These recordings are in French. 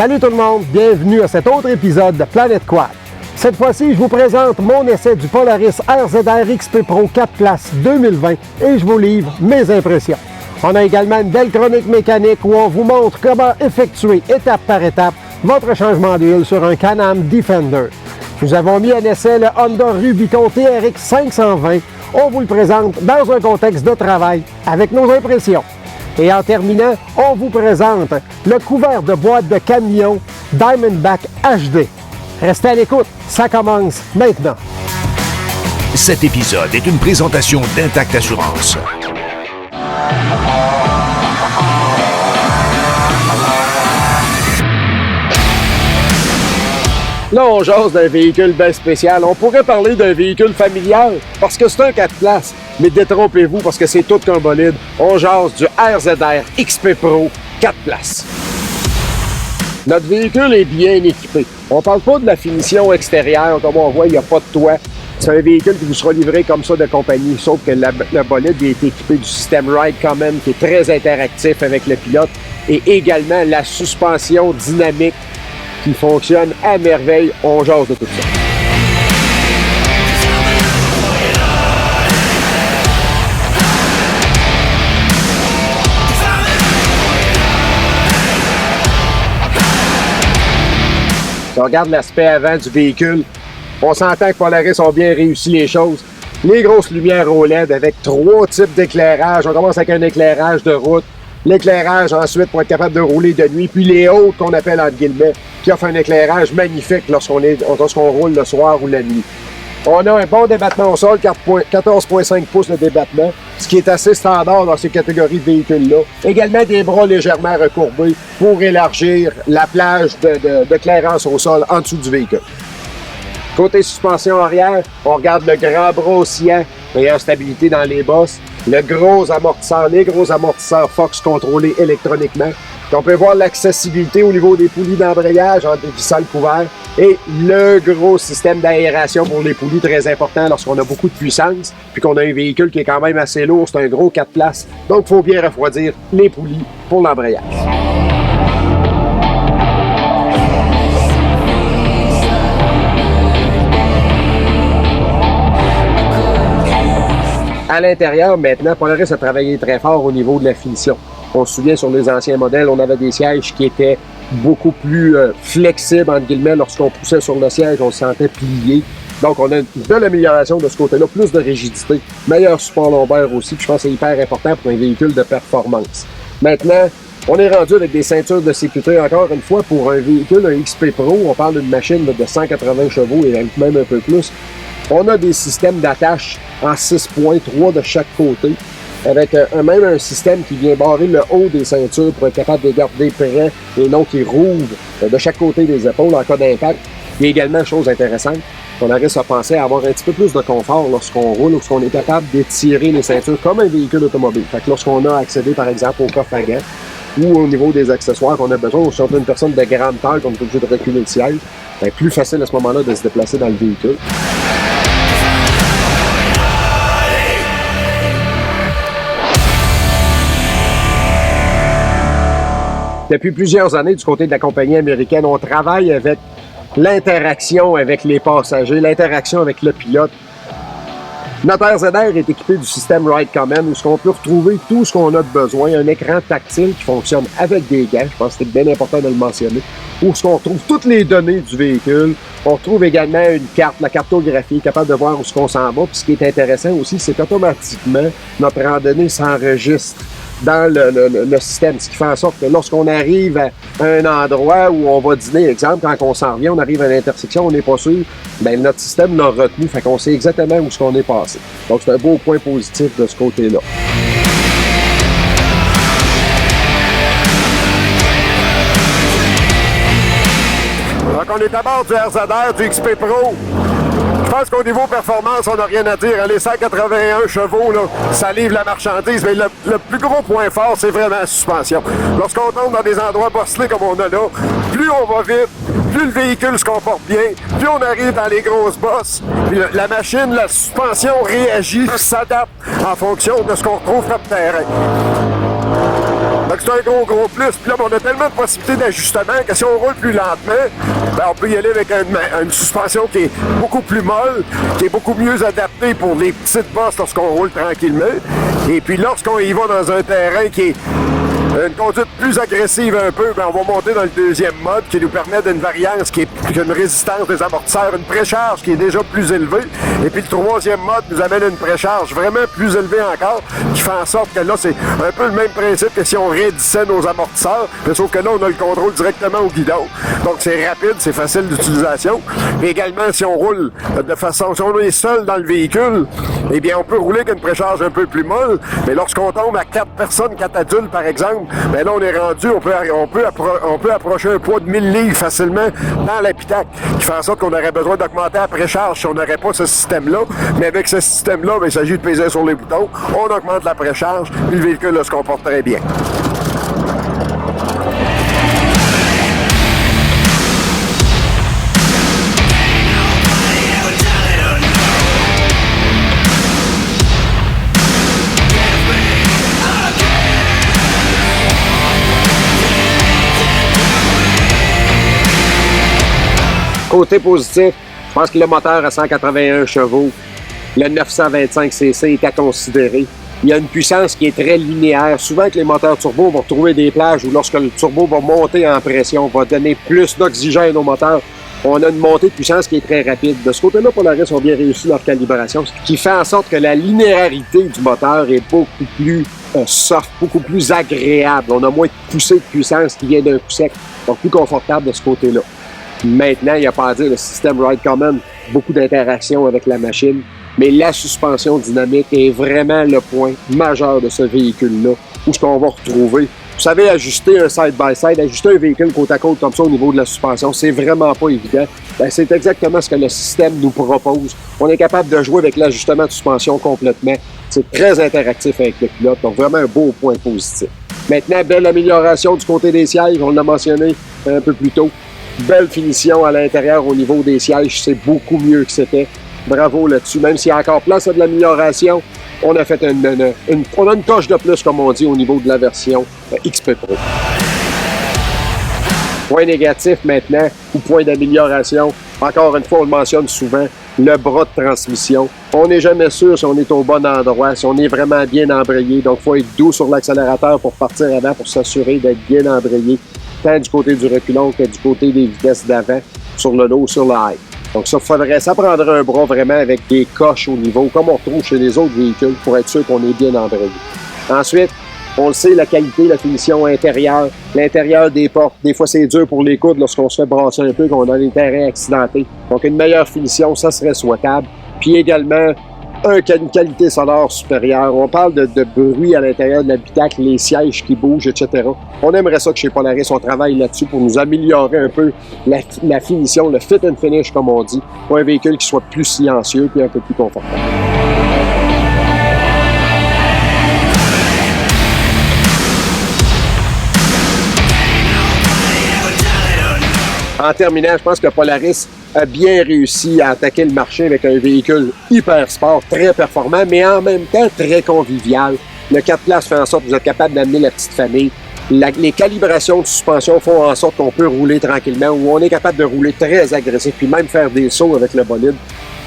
Salut tout le monde, bienvenue à cet autre épisode de Planète Quad. Cette fois-ci, je vous présente mon essai du Polaris RZR XP Pro 4 places 2020 et je vous livre mes impressions. On a également une belle chronique mécanique où on vous montre comment effectuer étape par étape votre changement d'huile sur un Can-Am Defender. Nous avons mis en essai le Honda Rubicon TRX 520. On vous le présente dans un contexte de travail avec nos impressions. Et en terminant, on vous présente le couvert de boîte de camion Diamondback HD. Restez à l'écoute, ça commence maintenant. Cet épisode est une présentation d'Intact Assurance. Là, on jase d'un véhicule bien spécial. On pourrait parler d'un véhicule familial parce que c'est un 4 places. Mais détrompez-vous parce que c'est tout qu'un bolide. On jase du RZR XP Pro 4 places. Notre véhicule est bien équipé. On parle pas de la finition extérieure. Comme on voit, il n'y a pas de toit. C'est un véhicule qui vous sera livré comme ça de compagnie, sauf que le bolide est équipé du système Ride Command qui est très interactif avec le pilote et également la suspension dynamique qui fonctionne à merveille. On jase de tout ça. Si on regarde l'aspect avant du véhicule, on s'entend que Polaris ont bien réussi les choses. Les grosses lumières OLED avec 3 types d'éclairage. On commence avec un éclairage de route. L'éclairage ensuite pour être capable de rouler de nuit. Puis les hautes qu'on appelle entre guillemets, qui offrent un éclairage magnifique lorsqu'on roule le soir ou la nuit. On a un bon débattement au sol, 14,5 pouces de débattement, ce qui est assez standard dans ces catégories de véhicules-là. Également des bras légèrement recourbés pour élargir la plage de clairance au sol en dessous du véhicule. Côté suspension arrière, on regarde le grand bras oscillant, meilleure stabilité dans les bosses, les gros amortisseurs Fox contrôlés électroniquement. On peut voir l'accessibilité au niveau des poulies d'embrayage en dévissant le couvert et le gros système d'aération pour les poulies, très important lorsqu'on a beaucoup de puissance, puis qu'on a un véhicule qui est quand même assez lourd, c'est un gros 4 places, donc il faut bien refroidir les poulies pour l'embrayage. À l'intérieur, maintenant, Polaris a travaillé très fort au niveau de la finition. On se souvient, sur les anciens modèles, on avait des sièges qui étaient beaucoup plus flexibles, entre guillemets. Lorsqu'on poussait sur le siège, on se sentait plié. Donc, on a une belle amélioration de ce côté-là, plus de rigidité, meilleur support lombaire aussi, puis je pense que c'est hyper important pour un véhicule de performance. Maintenant, on est rendu avec des ceintures de sécurité, encore une fois, pour un véhicule, un XP Pro, on parle d'une machine de 180 chevaux et même un peu plus. On a des systèmes d'attache en 6 points, 3 de chaque côté, avec même un système qui vient barrer le haut des ceintures pour être capable de les garder près et non qui rouvre de chaque côté des épaules en cas d'impact. Il y a également une chose intéressante, Polaris a pensé à avoir un petit peu plus de confort lorsqu'on roule, lorsqu'on est capable d'étirer les ceintures comme un véhicule automobile. Fait que lorsqu'on a accédé par exemple au coffre à gants ou au niveau des accessoires qu'on a besoin, ou surtout une personne de grande taille qu'on est obligé de reculer le siège, c'est plus facile à ce moment-là de se déplacer dans le véhicule. Depuis plusieurs années, du côté de la compagnie américaine, on travaille avec l'interaction avec les passagers, l'interaction avec le pilote. Notre RZR est équipé du système Ride Command où on peut retrouver tout ce qu'on a de besoin. Un écran tactile qui fonctionne avec des gants, je pense que c'est bien important de le mentionner, où on retrouve toutes les données du véhicule. On retrouve également une carte, la cartographie, capable de voir où on s'en va. Puis ce qui est intéressant aussi, c'est qu'automatiquement, notre randonnée s'enregistre dans le système, ce qui fait en sorte que lorsqu'on arrive à un endroit où on va dîner, exemple, quand on s'en revient, on arrive à l'intersection, on n'est pas sûr, bien notre système l'a retenu, fait qu'on sait exactement où est-ce qu'on est passé. Donc c'est un beau point positif de ce côté-là. Donc on est à bord du RZR, du XP Pro. Je pense qu'au niveau performance, on n'a rien à dire. Les 181 chevaux, là, ça livre la marchandise. Mais le plus gros point fort, c'est vraiment la suspension. Lorsqu'on tombe dans des endroits bosselés comme on a là, plus on va vite, plus le véhicule se comporte bien, plus on arrive dans les grosses bosses. Puis la machine, la suspension réagit, s'adapte en fonction de ce qu'on retrouve comme terrain. Fait que c'est un gros plus. Puis là, on a tellement de possibilités d'ajustement que si on roule plus lentement, ben, on peut y aller avec une suspension qui est beaucoup plus molle, qui est beaucoup mieux adaptée pour les petites bosses lorsqu'on roule tranquillement. Et puis lorsqu'on y va dans un terrain qui est une conduite plus agressive un peu, ben on va monter dans le deuxième mode qui nous permet d'une variance qui est une résistance des amortisseurs, une précharge qui est déjà plus élevée. Et puis le troisième mode nous amène une précharge vraiment plus élevée encore, qui fait en sorte que là, c'est un peu le même principe que si on raidissait nos amortisseurs, mais sauf que là, on a le contrôle directement au guidon. Donc c'est rapide, c'est facile d'utilisation. Et également, si on roule de façon, si on est seul dans le véhicule, eh bien, on peut rouler avec une précharge un peu plus molle, mais lorsqu'on tombe à 4 personnes, 4 adultes par exemple, ben là, on est rendu, on peut approcher un poids de 1000 livres facilement dans l'habitacle, qui fait en sorte qu'on aurait besoin d'augmenter la précharge si on n'aurait pas ce système-là. Mais avec ce système-là, ben, il s'agit de peser sur les boutons, on augmente la précharge, puis le véhicule là, se comporte très bien. Côté positif, je pense que le moteur à 181 chevaux, le 925 cc est à considérer. Il y a une puissance qui est très linéaire. Souvent, avec les moteurs turbo, on va retrouver des plages où lorsque le turbo va monter en pression, va donner plus d'oxygène au moteur, on a une montée de puissance qui est très rapide. De ce côté-là, Polaris ont bien réussi leur calibration, ce qui fait en sorte que la linéarité du moteur est beaucoup plus soft, beaucoup plus agréable. On a moins de poussée de puissance qui vient d'un coup sec, donc plus confortable de ce côté-là. Maintenant, il n'y a pas à dire, le système Ride Common, beaucoup d'interactions avec la machine, mais la suspension dynamique est vraiment le point majeur de ce véhicule-là, où ce qu'on va retrouver. Vous savez, ajuster un side-by-side, ajuster un véhicule côte à côte comme ça au niveau de la suspension, c'est vraiment pas évident. Ben, c'est exactement ce que le système nous propose. On est capable de jouer avec l'ajustement de suspension complètement. C'est très interactif avec le pilote, donc vraiment un beau point positif. Maintenant, belle amélioration du côté des sièges, on l'a mentionné un peu plus tôt. Belle finition à l'intérieur au niveau des sièges, c'est beaucoup mieux que c'était. Bravo là-dessus. Même s'il y a encore place à de l'amélioration, on a fait on a une coche de plus, comme on dit, au niveau de la version XP Pro. Point négatif maintenant, ou point d'amélioration, encore une fois, on le mentionne souvent, le bras de transmission. On n'est jamais sûr si on est au bon endroit, si on est vraiment bien embrayé. Donc, il faut être doux sur l'accélérateur pour partir avant, pour s'assurer d'être bien embrayé, tant du côté du reculon que du côté des vitesses d'avant, sur le low, sur le high. Donc ça prendrait un bras vraiment avec des coches au niveau, comme on retrouve chez les autres véhicules, pour être sûr qu'on est bien embrayé. Ensuite, on le sait, la qualité, la finition intérieure, l'intérieur des portes. Des fois, c'est dur pour les coudes lorsqu'on se fait brasser un peu, qu'on a des terrains accidentés. Donc une meilleure finition, ça serait souhaitable. Puis également, une qualité sonore supérieure. On parle de bruit à l'intérieur de l'habitacle, les sièges qui bougent, etc. On aimerait ça que chez Polaris, on travaille là-dessus pour nous améliorer un peu la finition, le fit and finish, comme on dit, pour un véhicule qui soit plus silencieux et un peu plus confortable. En terminant, je pense que Polaris a bien réussi à attaquer le marché avec un véhicule hyper sport, très performant, mais en même temps très convivial. Le 4 places fait en sorte que vous êtes capable d'amener la petite famille. Les calibrations de suspension font en sorte qu'on peut rouler tranquillement, ou on est capable de rouler très agressif, puis même faire des sauts avec le bolide.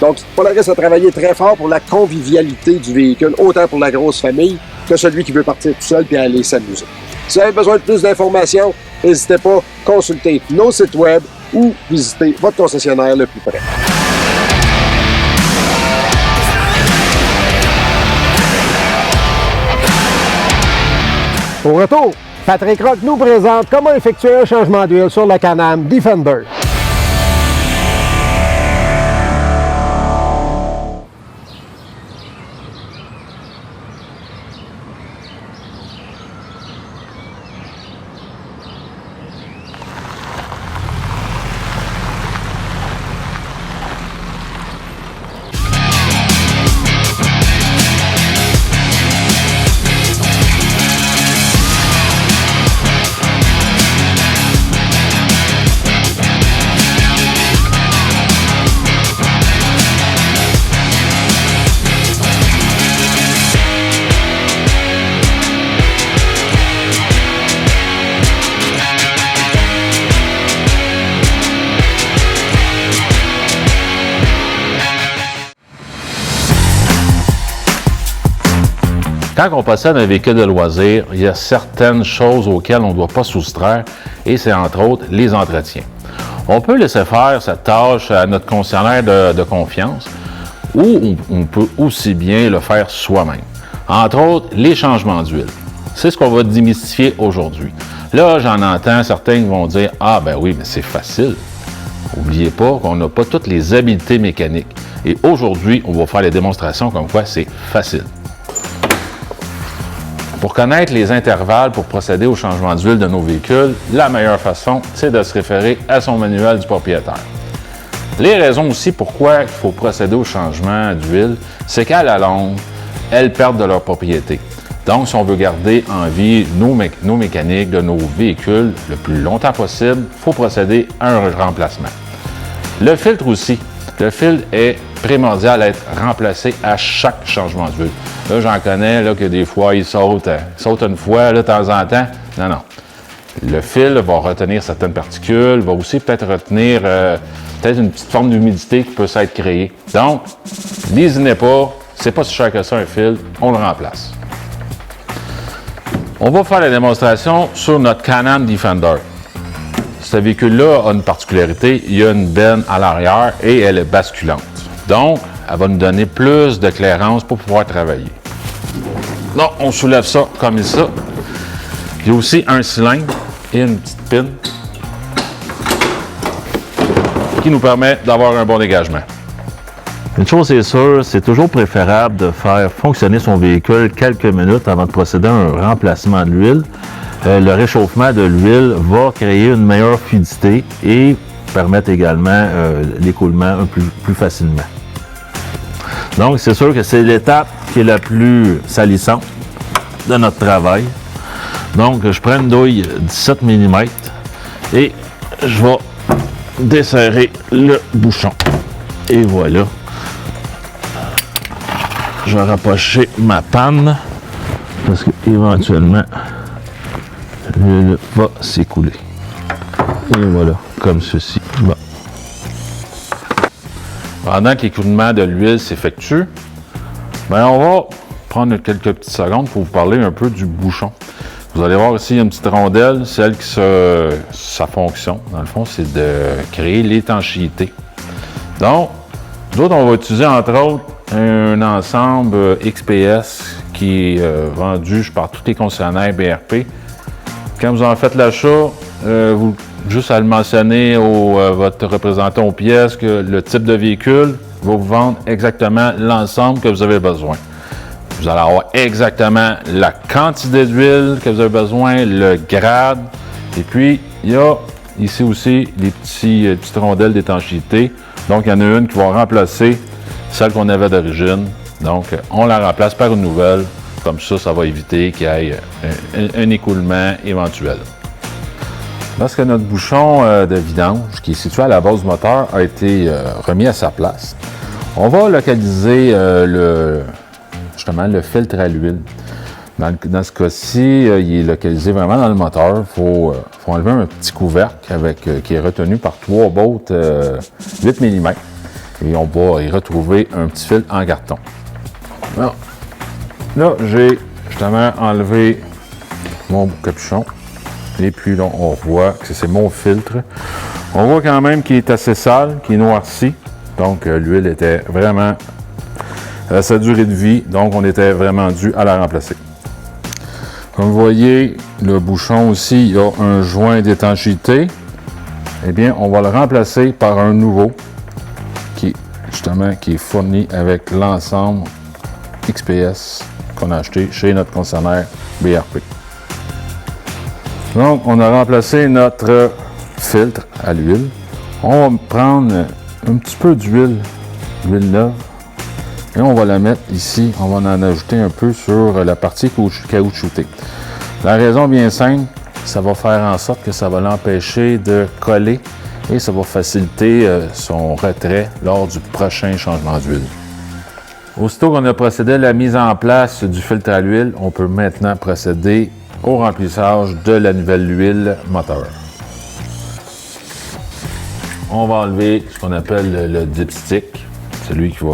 Donc, Polaris a travaillé très fort pour la convivialité du véhicule, autant pour la grosse famille que celui qui veut partir tout seul puis aller s'amuser. Si vous avez besoin de plus d'informations, n'hésitez pas à consulter nos sites web ou visiter votre concessionnaire le plus près. Au retour, Patrick Rock nous présente comment effectuer un changement d'huile sur la Can-Am Defender. Quand on possède un véhicule de loisir, il y a certaines choses auxquelles on ne doit pas soustraire et c'est entre autres les entretiens. On peut laisser faire cette tâche à notre concessionnaire de confiance ou on peut aussi bien le faire soi-même. Entre autres, les changements d'huile. C'est ce qu'on va démystifier aujourd'hui. Là, j'en entends certains qui vont dire « Ah ben oui, mais c'est facile ». N'oubliez pas qu'on n'a pas toutes les habiletés mécaniques. Et aujourd'hui, on va faire les démonstrations comme quoi c'est facile. Pour connaître les intervalles pour procéder au changement d'huile de nos véhicules, la meilleure façon, c'est de se référer à son manuel du propriétaire. Les raisons aussi pourquoi il faut procéder au changement d'huile, c'est qu'à la longue, elles perdent de leur propriété. Donc, si on veut garder en vie nos mécaniques de nos véhicules le plus longtemps possible, il faut procéder à un remplacement. Le filtre aussi. Le filtre est primordial à être remplacé à chaque changement d'huile. Là, j'en connais là, que des fois, il saute une fois là, de temps en temps. Non, non. Le fil va retenir certaines particules, va aussi peut-être retenir peut-être une petite forme d'humidité qui peut s'être créée. Donc, lésinez pas, c'est pas si cher que ça un fil, on le remplace. On va faire la démonstration sur notre Can-Am Defender. Ce véhicule-là a une particularité, il y a une benne à l'arrière et elle est basculante. Donc, elle va nous donner plus de clairance pour pouvoir travailler. Donc, on soulève ça comme ça. Il y a aussi un cylindre et une petite pine qui nous permet d'avoir un bon dégagement. Une chose est sûre, c'est toujours préférable de faire fonctionner son véhicule quelques minutes avant de procéder à un remplacement de l'huile. Le réchauffement de l'huile va créer une meilleure fluidité et permettre également l'écoulement plus facilement. Donc, c'est sûr que c'est l'étape qui est la plus salissante de notre travail. Donc, je prends une douille 17 mm et je vais desserrer le bouchon. Et voilà. Je vais rapprocher ma panne parce qu'éventuellement, l'huile va s'écouler. Et voilà, comme ceci. Bon. Pendant que l'écoulement de l'huile s'effectue, on va prendre quelques petites secondes pour vous parler un peu du bouchon. Vous allez voir ici, il y a une petite rondelle, celle qui sa fonction, dans le fond, c'est de créer l'étanchéité. Donc, nous autres, on va utiliser entre autres un ensemble XPS qui est vendu par tous les concessionnaires BRP. Quand vous en faites l'achat, vous juste à le mentionner votre représentant aux pièces que le type de véhicule va vous vendre exactement l'ensemble que vous avez besoin. Vous allez avoir exactement la quantité d'huile que vous avez besoin, le grade. Et puis, il y a ici aussi les petites rondelles d'étanchéité. Donc, il y en a une qui va remplacer celle qu'on avait d'origine. Donc, on la remplace par une nouvelle. Comme ça va éviter qu'il y ait un écoulement éventuel. Lorsque notre bouchon de vidange, qui est situé à la base du moteur, a été remis à sa place, on va localiser justement le filtre à l'huile. Dans ce cas-ci, il est localisé vraiment dans le moteur. Il faut enlever un petit couvercle qui est retenu par 3 bottes 8 mm. Et on va y retrouver un petit fil en carton. Alors, là, j'ai justement enlevé mon capuchon. Et puis là, on voit que c'est mon filtre. On voit quand même qu'il est assez sale, qu'il est noirci. Donc, l'huile était vraiment à sa durée de vie. Donc, on était vraiment dû à la remplacer. Comme vous voyez, le bouchon aussi, il y a un joint d'étanchéité. Eh bien, on va le remplacer par un nouveau qui est fourni avec l'ensemble XPS qu'on a acheté chez notre concessionnaire BRP. Donc, on a remplacé notre filtre à l'huile. On va prendre un petit peu d'huile neuve, et on va la mettre ici. On va en ajouter un peu sur la partie caoutchoutée. La raison bien simple, ça va faire en sorte que ça va l'empêcher de coller et ça va faciliter son retrait lors du prochain changement d'huile. Aussitôt qu'on a procédé à la mise en place du filtre à l'huile, on peut maintenant procéder au remplissage de la nouvelle huile moteur. On va enlever ce qu'on appelle le dipstick, celui qui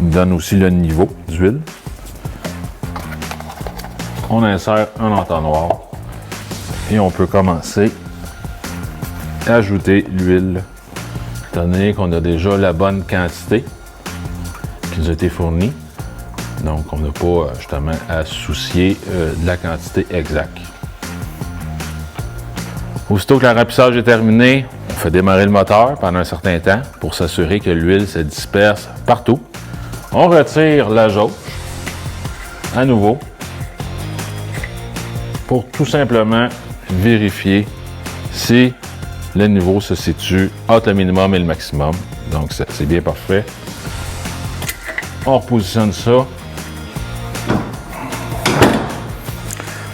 nous donne aussi le niveau d'huile. on insère un entonnoir et on peut commencer à ajouter l'huile. Étant donné qu'on a déjà la bonne quantité qui nous a été fournie, donc on n'a pas justement à se soucier de la quantité exacte. Aussitôt que le remplissage est terminé, on fait démarrer le moteur pendant un certain temps pour s'assurer que l'huile se disperse partout. On retire la jauge à nouveau pour tout simplement vérifier si le niveau se situe entre le minimum et le maximum. Donc c'est bien parfait. On repositionne ça.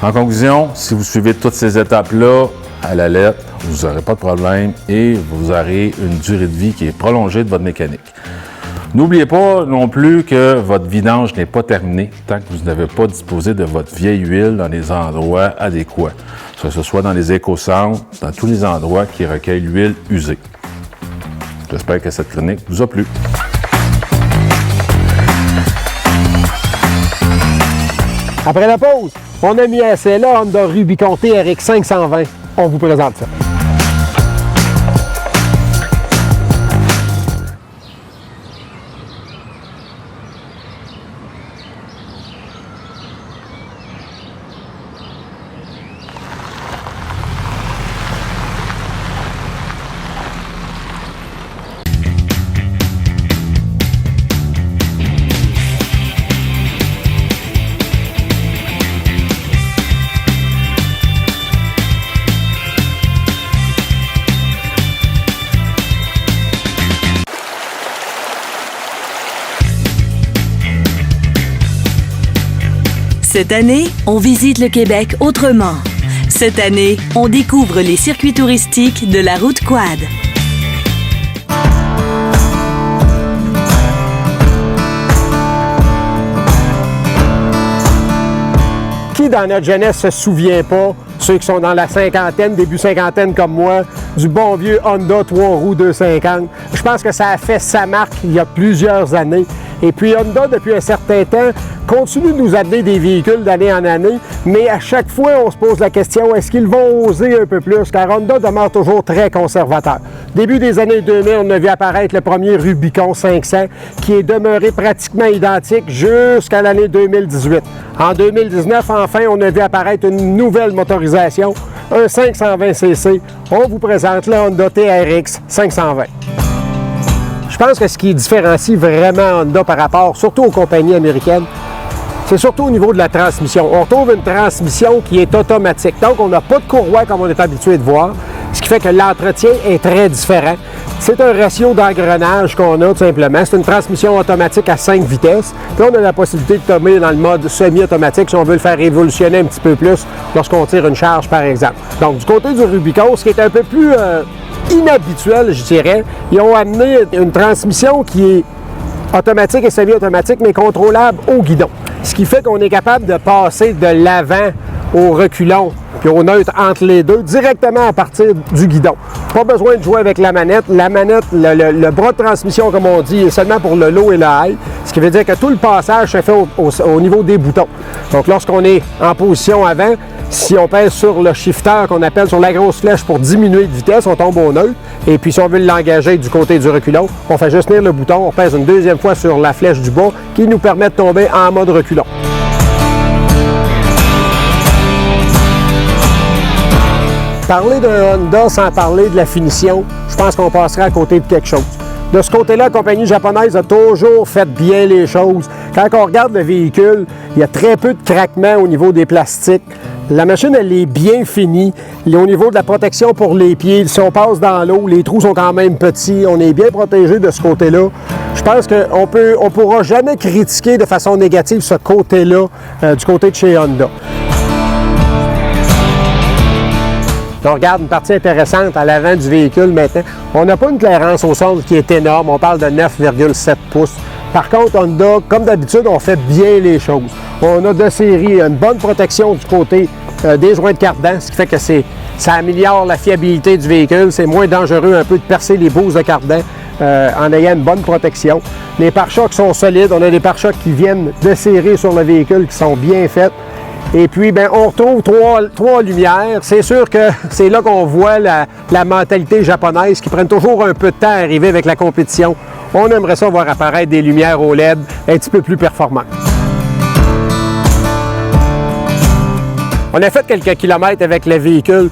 En conclusion, si vous suivez toutes ces étapes-là à la lettre, vous n'aurez pas de problème et vous aurez une durée de vie qui est prolongée de votre mécanique. N'oubliez pas non plus que votre vidange n'est pas terminé tant que vous n'avez pas disposé de votre vieille huile dans les endroits adéquats, que ce soit dans les éco-centres, dans tous les endroits qui recueillent l'huile usée. J'espère que cette chronique vous a plu. Après la pause, on a mis à essai la Honda Rubicon TRX 520. On vous présente ça. Cette année, on visite le Québec autrement. Cette année, on découvre les circuits touristiques de la route quad. Qui dans notre jeunesse se souvient pas, ceux qui sont dans la cinquantaine, début cinquantaine comme moi, du bon vieux Honda 3 roues 250? Je pense que ça a fait sa marque il y a plusieurs années. Et puis Honda, depuis un certain temps, continue de nous amener des véhicules d'année en année, mais à chaque fois, on se pose la question, est-ce qu'ils vont oser un peu plus? Car Honda demeure toujours très conservateur. Début des années 2000, on a vu apparaître le premier Rubicon 500, qui est demeuré pratiquement identique jusqu'à l'année 2018. En 2019, enfin, on a vu apparaître une nouvelle motorisation, un 520cc. On vous présente le Honda TRX 520. Je pense que ce qui différencie vraiment Honda par rapport, surtout aux compagnies américaines, c'est surtout au niveau de la transmission. On retrouve une transmission qui est automatique. Donc, on n'a pas de courroie comme on est habitué de voir, ce qui fait que l'entretien est très différent. C'est un ratio d'engrenage qu'on a tout simplement. C'est une transmission automatique à 5 vitesses. Puis on a la possibilité de tomber dans le mode semi-automatique si on veut le faire évolutionner un petit peu plus lorsqu'on tire une charge, par exemple. Donc, du côté du Rubicon, ce qui est un peu plus inhabituel, je dirais, ils ont amené une transmission qui est automatique et semi-automatique, mais contrôlable au guidon. Ce qui fait qu'on est capable de passer de l'avant au reculon, puis au neutre entre les deux, directement à partir du guidon. Pas besoin de jouer avec la manette. La manette, le bras de transmission, comme on dit, est seulement pour le low et le high, ce qui veut dire que tout le passage se fait au niveau des boutons. Donc, lorsqu'on est en position avant, si on pèse sur le shifter qu'on appelle sur la grosse flèche pour diminuer de vitesse, on tombe au neutre. Et puis, si on veut l'engager du côté du reculon, on fait juste tenir le bouton, on pèse une deuxième fois sur la flèche du bas qui nous permet de tomber en mode reculon. Parler d'un Honda sans parler de la finition, je pense qu'on passerait à côté de quelque chose. De ce côté-là, la compagnie japonaise a toujours fait bien les choses. Quand on regarde le véhicule, il y a très peu de craquements au niveau des plastiques. La machine, elle est bien finie. Et au niveau de la protection pour les pieds, si on passe dans l'eau, les trous sont quand même petits. On est bien protégé de ce côté-là. Je pense qu'on ne pourra jamais critiquer de façon négative ce côté-là du côté de chez Honda. On regarde une partie intéressante à l'avant du véhicule maintenant. On n'a pas une clairance au sol qui est énorme. On parle de 9,7 pouces. Par contre, Honda, comme d'habitude, on fait bien les choses. On a de série une bonne protection du côté des joints de cardan, ce qui fait que ça améliore la fiabilité du véhicule. C'est moins dangereux un peu de percer les bouses de cardan en ayant une bonne protection. Les pare-chocs sont solides. On a des pare-chocs qui viennent de série sur le véhicule, qui sont bien faits. Et puis, ben, on retrouve trois lumières. C'est sûr que c'est là qu'on voit la mentalité japonaise qui prennent toujours un peu de temps à arriver avec la compétition. On aimerait ça voir apparaître des lumières OLED un petit peu plus performantes. On a fait quelques kilomètres avec le véhicule.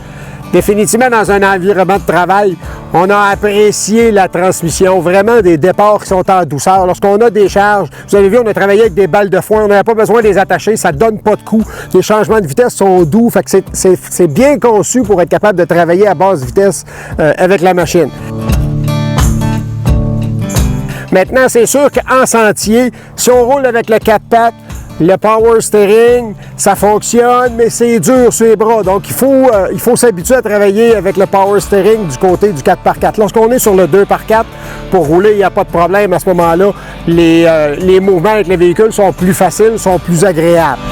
Définitivement, dans un environnement de travail, on a apprécié la transmission, vraiment des départs qui sont en douceur. Lorsqu'on a des charges, vous avez vu, on a travaillé avec des balles de foin, on n'avait pas besoin de les attacher, ça ne donne pas de coup. Les changements de vitesse sont doux, fait que c'est bien conçu pour être capable de travailler à basse vitesse avec la machine. Maintenant, c'est sûr qu'en sentier, si on roule avec le 4x4, le power steering, ça fonctionne, mais c'est dur sur les bras. Donc, il faut s'habituer à travailler avec le power steering du côté du 4x4. Lorsqu'on est sur le 2x4, pour rouler, il n'y a pas de problème. À ce moment-là, les mouvements avec les véhicules sont plus faciles, sont plus agréables.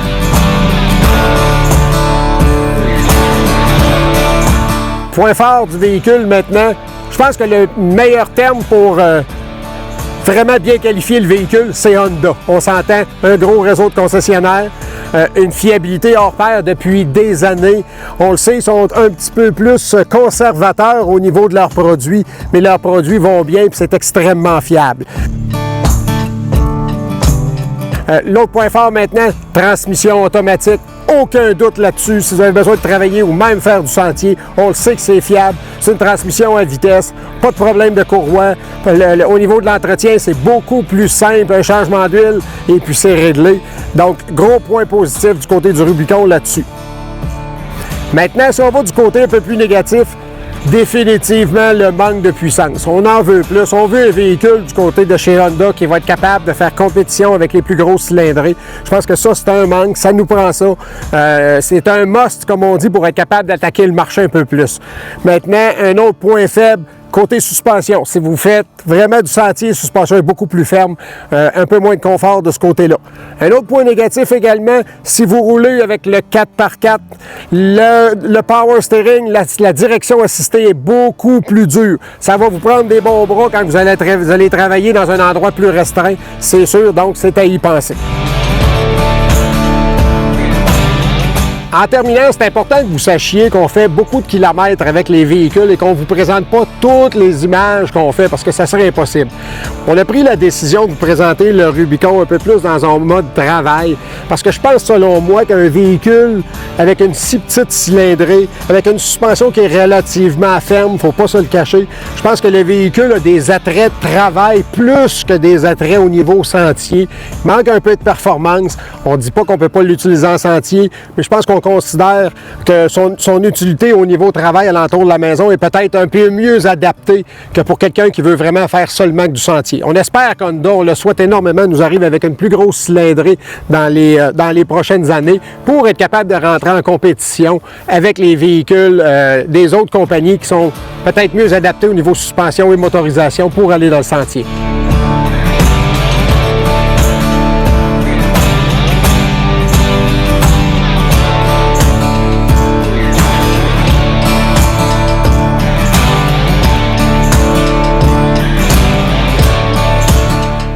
Point fort du véhicule maintenant, je pense que le meilleur terme pour vraiment bien qualifier le véhicule, c'est Honda. On s'entend, un gros réseau de concessionnaires, une fiabilité hors pair depuis des années. On le sait, ils sont un petit peu plus conservateurs au niveau de leurs produits, mais leurs produits vont bien et c'est extrêmement fiable. L'autre point fort maintenant, transmission automatique. Aucun doute là-dessus. Si vous avez besoin de travailler ou même faire du sentier, on le sait que c'est fiable. C'est une transmission à vitesse, pas de problème de courroie. Au niveau de l'entretien, c'est beaucoup plus simple, un changement d'huile et puis c'est réglé. Donc, gros point positif du côté du Rubicon là-dessus. Maintenant, si on va du côté un peu plus négatif, définitivement le manque de puissance. On en veut plus. On veut un véhicule du côté de chez Honda qui va être capable de faire compétition avec les plus grosses cylindrées. Je pense que ça, c'est un manque. Ça nous prend ça. C'est un must, comme on dit, pour être capable d'attaquer le marché un peu plus. Maintenant, un autre point faible, côté suspension. Si vous faites vraiment du sentier, la suspension est beaucoup plus ferme, un peu moins de confort de ce côté-là. Un autre point négatif également, si vous roulez avec le 4x4, le power steering, la direction assistée est beaucoup plus dure. Ça va vous prendre des bons bras quand vous allez travailler dans un endroit plus restreint, c'est sûr, donc c'est à y penser. En terminant, c'est important que vous sachiez qu'on fait beaucoup de kilomètres avec les véhicules et qu'on ne vous présente pas toutes les images qu'on fait parce que ça serait impossible. On a pris la décision de vous présenter le Rubicon un peu plus dans un mode travail parce que je pense, selon moi, qu'un véhicule avec une si petite cylindrée, avec une suspension qui est relativement ferme, il ne faut pas se le cacher, je pense que le véhicule a des attraits de travail plus que des attraits au niveau sentier. Il manque un peu de performance. On ne dit pas qu'on ne peut pas l'utiliser en sentier, mais je pense qu'on considère que son utilité au niveau travail alentour de la maison est peut-être un peu mieux adaptée que pour quelqu'un qui veut vraiment faire seulement que du sentier. On espère qu'Honda, on le souhaite énormément, nous arrive avec une plus grosse cylindrée dans les prochaines années pour être capable de rentrer en compétition avec les véhicules des autres compagnies qui sont peut-être mieux adaptés au niveau suspension et motorisation pour aller dans le sentier.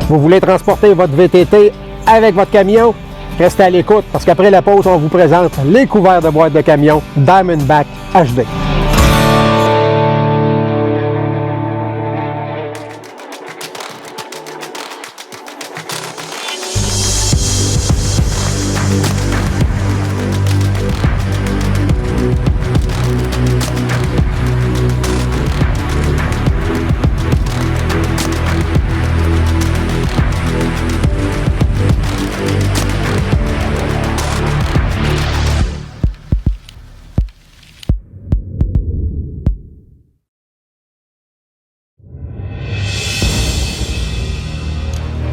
Vous voulez transporter votre VTT avec votre camion? Restez à l'écoute parce qu'après la pause, on vous présente les couverts de boîte de camion Diamondback HD.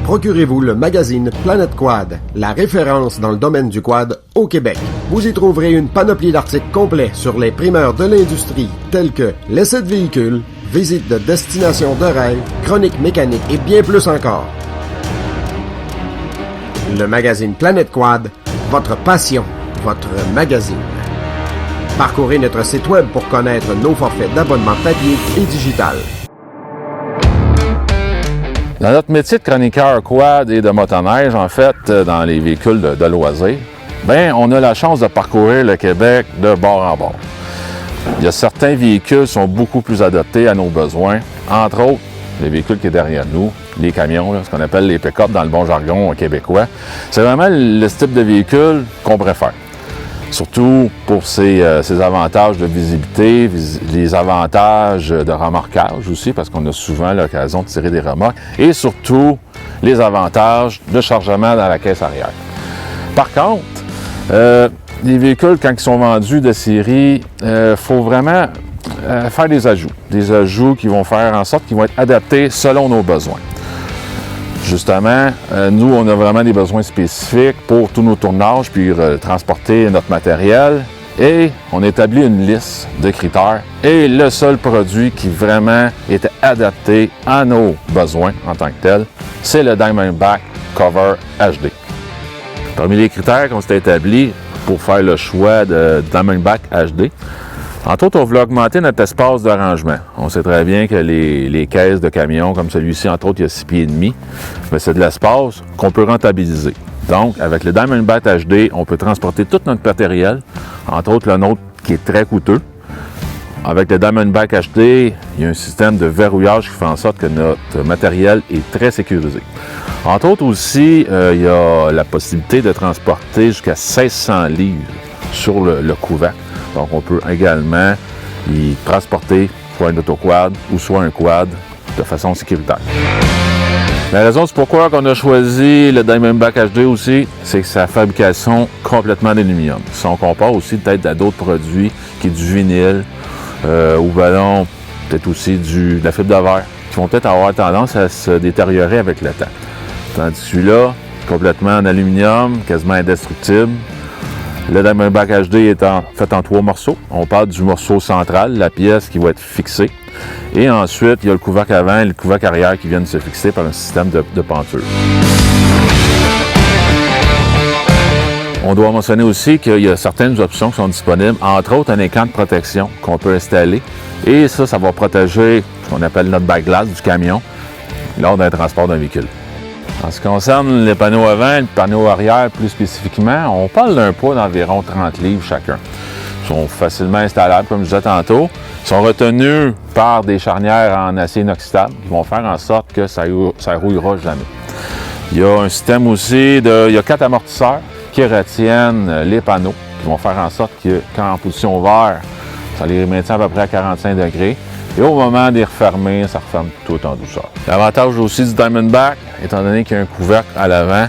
Procurez-vous le magazine Planète Quad, la référence dans le domaine du quad au Québec. Vous y trouverez une panoplie d'articles complets sur les primeurs de l'industrie, tels que l'essai de véhicules, visites de destination de rêve, chroniques mécaniques et bien plus encore. Le magazine Planète Quad, votre passion, votre magazine. Parcourez notre site web pour connaître nos forfaits d'abonnement papier et digital. Dans notre métier de chroniqueur quad et de motoneige, en fait, dans les véhicules de loisirs, bien, on a la chance de parcourir le Québec de bord en bord. Il y a certains véhicules qui sont beaucoup plus adaptés à nos besoins, entre autres, les véhicules qui sont derrière nous, les camions, là, ce qu'on appelle les pick-up dans le bon jargon québécois. C'est vraiment le type de véhicule qu'on préfère. Surtout pour ses avantages de visibilité, les avantages de remorquage aussi, parce qu'on a souvent l'occasion de tirer des remorques, et surtout les avantages de chargement dans la caisse arrière. Par contre, les véhicules, quand ils sont vendus de série, il faut vraiment faire des ajouts qui vont faire en sorte qu'ils vont être adaptés selon nos besoins. Justement, nous, on a vraiment des besoins spécifiques pour tous nos tournages, puis transporter notre matériel. Et on établit une liste de critères. Et le seul produit qui vraiment était adapté à nos besoins en tant que tel, c'est le Diamondback Cover HD. Parmi les critères qu'on s'est établis pour faire le choix de Diamondback HD, entre autres, on voulait augmenter notre espace de rangement. On sait très bien que les caisses de camions comme celui-ci, entre autres, il y a 6 pieds et demi, mais c'est de l'espace qu'on peut rentabiliser. Donc, avec le Diamondback HD, on peut transporter tout notre matériel, entre autres le nôtre qui est très coûteux. Avec le Diamondback HD, il y a un système de verrouillage qui fait en sorte que notre matériel est très sécurisé. Entre autres aussi, il y a la possibilité de transporter jusqu'à 1600 livres sur le couvercle. Donc, on peut également y transporter soit un autoquad ou soit un quad de façon sécuritaire. La raison, c'est pourquoi on a choisi le Diamondback HD aussi, c'est que sa fabrication complètement d'aluminium. Si on compare aussi peut-être à d'autres produits qui est du vinyle ou ballon, peut-être aussi de la fibre de verre, qui vont peut-être avoir tendance à se détériorer avec le temps. Tandis que celui-là, complètement en aluminium, quasiment indestructible. Le Diamondback HD est fait en 3 morceaux. On parle du morceau central, la pièce qui va être fixée. Et ensuite, il y a le couvercle avant et le couvercle arrière qui viennent se fixer par un système de penture. On doit mentionner aussi qu'il y a certaines options qui sont disponibles, entre autres un écran de protection qu'on peut installer. Et ça va protéger ce qu'on appelle notre backglass du camion lors d'un transport d'un véhicule. En ce qui concerne les panneaux avant et le panneau arrière plus spécifiquement, on parle d'un poids d'environ 30 livres chacun. Ils sont facilement installables, comme je disais tantôt. Ils sont retenus par des charnières en acier inoxydable qui vont faire en sorte que ça ne rouillera jamais. Il y a un système aussi il y a 4 amortisseurs qui retiennent les panneaux, qui vont faire en sorte que quand en position vert, ça les maintient à peu près à 45 degrés. Et au moment de les refermer, ça referme tout en douceur. L'avantage aussi du Diamondback, étant donné qu'il y a un couvercle à l'avant,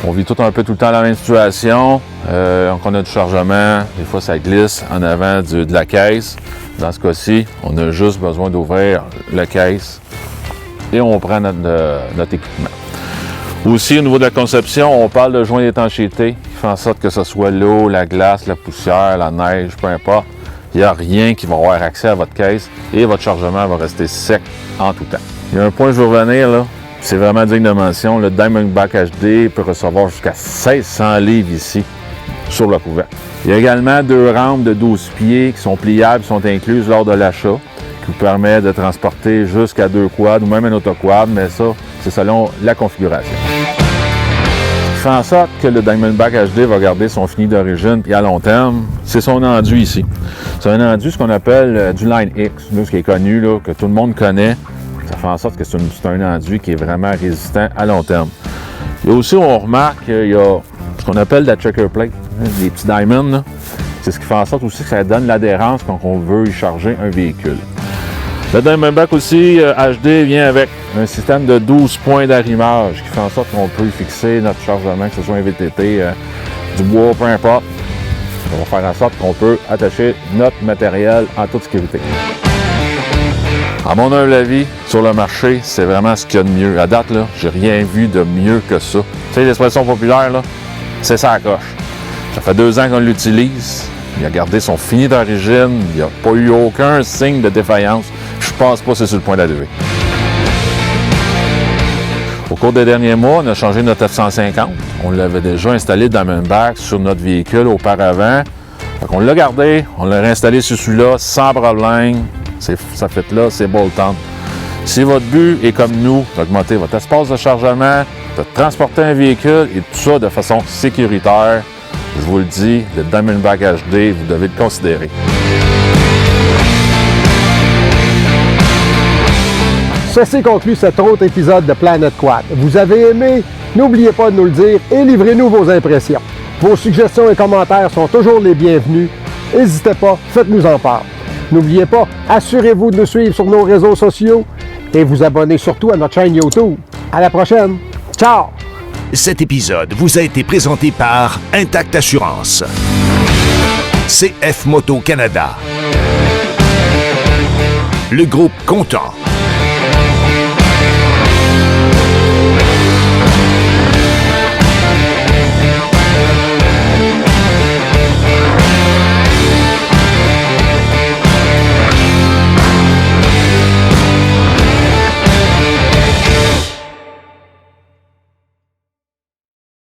on vit tout le temps la même situation. Donc on a du chargement, des fois ça glisse en avant de la caisse. Dans ce cas-ci, on a juste besoin d'ouvrir la caisse et on prend notre équipement. Aussi, au niveau de la conception, on parle de joints d'étanchéité qui fait en sorte que ce soit l'eau, la glace, la poussière, la neige, peu importe. Il n'y a rien qui va avoir accès à votre caisse et votre chargement va rester sec en tout temps. Il y a un point que je veux revenir, là, c'est vraiment digne de mention. Le Diamondback HD peut recevoir jusqu'à 1600 livres ici sur le couvercle. Il y a également 2 rampes de 12 pieds qui sont pliables, qui sont incluses lors de l'achat, qui vous permet de transporter jusqu'à 2 quads ou même un autoquad, mais ça, c'est selon la configuration. Ce qui fait en sorte que le Diamondback HD va garder son fini d'origine et à long terme, c'est son enduit ici. C'est un enduit, ce qu'on appelle du Line X, nous, ce qui est connu, là, que tout le monde connaît. Ça fait en sorte que c'est un enduit qui est vraiment résistant à long terme. Et aussi, on remarque qu'il y a ce qu'on appelle la checker plate, les petits diamonds. Là. C'est ce qui fait en sorte aussi que ça donne l'adhérence quand on veut y charger un véhicule. Le Diamondback aussi, HD, vient avec un système de 12 points d'arrimage qui fait en sorte qu'on peut y fixer notre chargement, que ce soit un VTT, du bois, peu importe. Ça va faire en sorte qu'on peut attacher notre matériel en toute sécurité. À mon humble avis, sur le marché, c'est vraiment ce qu'il y a de mieux. À date, là, j'ai rien vu de mieux que ça. Tu sais, l'expression populaire, là, c'est ça la coche. Ça fait 2 ans qu'on l'utilise. Il a gardé son fini d'origine. Il n'y a pas eu aucun signe de défaillance. Je pense pas que c'est sur le point d'arriver. Au cours des derniers mois, on a changé notre F-150. On l'avait déjà installé dans Diamondback sur notre véhicule auparavant. On l'a gardé, on l'a réinstallé sur celui-là sans problème. Ça fait là, c'est bolt-on. Si votre but est comme nous, d'augmenter votre espace de chargement, de transporter un véhicule et tout ça de façon sécuritaire, Je vous le dis, le Diamondback HD, vous devez le considérer. Ceci conclut cet autre épisode de Planet Quad. Vous avez aimé? N'oubliez pas de nous le dire et livrez-nous vos impressions. Vos suggestions et commentaires sont toujours les bienvenus. N'hésitez pas, faites-nous en part. N'oubliez pas, assurez-vous de nous suivre sur nos réseaux sociaux et vous abonnez surtout à notre chaîne YouTube. À la prochaine. Ciao! Cet épisode vous a été présenté par Intact Assurance. CF Moto Canada. Le groupe Content.